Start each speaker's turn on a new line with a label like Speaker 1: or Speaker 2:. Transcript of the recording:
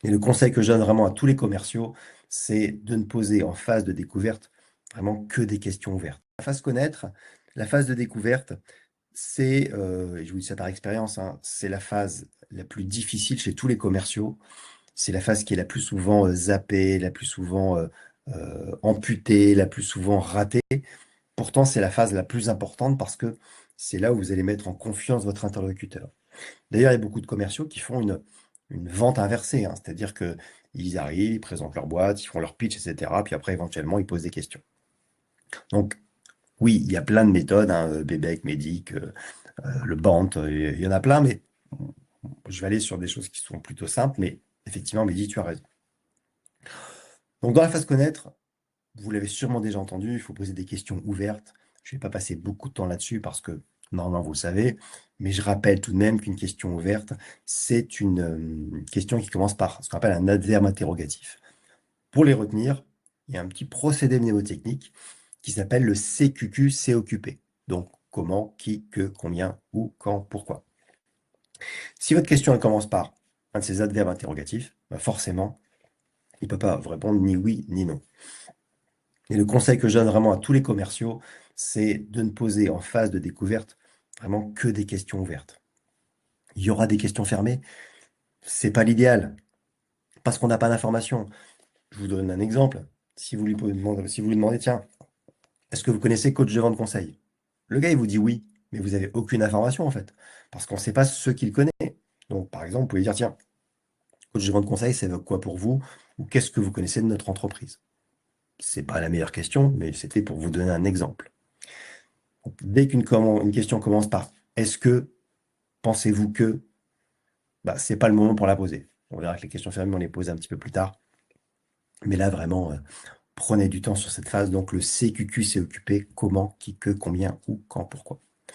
Speaker 1: Et le conseil que je donne vraiment à tous les commerciaux, c'est de ne poser en phase de découverte vraiment que des questions ouvertes. La phase connaître, la phase de découverte, c'est, et je vous dis ça par expérience, hein, c'est la phase la plus difficile chez tous les commerciaux. C'est la phase qui est la plus souvent zappée, la plus souvent amputée, la plus souvent ratée. Pourtant, c'est la phase la plus importante parce que c'est là où vous allez mettre en confiance votre interlocuteur. D'ailleurs, il y a beaucoup de commerciaux qui font une vente inversée, hein, c'est-à-dire qu'ils arrivent, ils présentent leur boîte, ils font leur pitch, etc. Puis après, éventuellement, ils posent des questions. Donc, oui, il y a plein de méthodes, hein, Bebec, Medic, le Bant, il y en a plein, mais je vais aller sur des choses qui sont plutôt simples, mais effectivement, Mehdi, tu as raison. Donc, dans la phase connaître, vous l'avez sûrement déjà entendu, il faut poser des questions ouvertes. Je ne vais pas passer beaucoup de temps là-dessus parce que normalement vous le savez, mais je rappelle tout de même qu'une question ouverte, c'est une question qui commence par ce qu'on appelle un adverbe interrogatif. Pour les retenir, il y a un petit procédé mnémotechnique qui s'appelle le CQQ, c'est occupé. Donc comment, qui, que, combien, où, quand, pourquoi. Si votre question elle commence par un de ces adverbes interrogatifs, bah forcément, il ne peut pas vous répondre ni oui ni non. Et le conseil que je donne vraiment à tous les commerciaux, c'est de ne poser en phase de découverte vraiment que des questions ouvertes. Il y aura des questions fermées, c'est pas l'idéal, parce qu'on n'a pas d'informations. Je vous donne un exemple. Si vous lui demandez, tiens, est-ce que vous connaissez coach de vente conseil? Le gars, il vous dit oui, mais vous n'avez aucune information en fait, parce qu'on ne sait pas ce qu'il connaît. Donc, par exemple, vous pouvez dire, tiens, coach de vente conseil, ça veut quoi pour vous? Ou qu'est-ce que vous connaissez de notre entreprise? C'est pas la meilleure question, mais c'était pour vous donner un exemple. Dès une question commence par est-ce que, pensez-vous que, bah, c'est pas le moment pour la poser. On verra que les questions fermées, on les pose un petit peu plus tard. Mais là, vraiment, prenez du temps sur cette phase. Donc, le CQQ, c'est occupé comment, qui, que, combien, où, quand, pourquoi.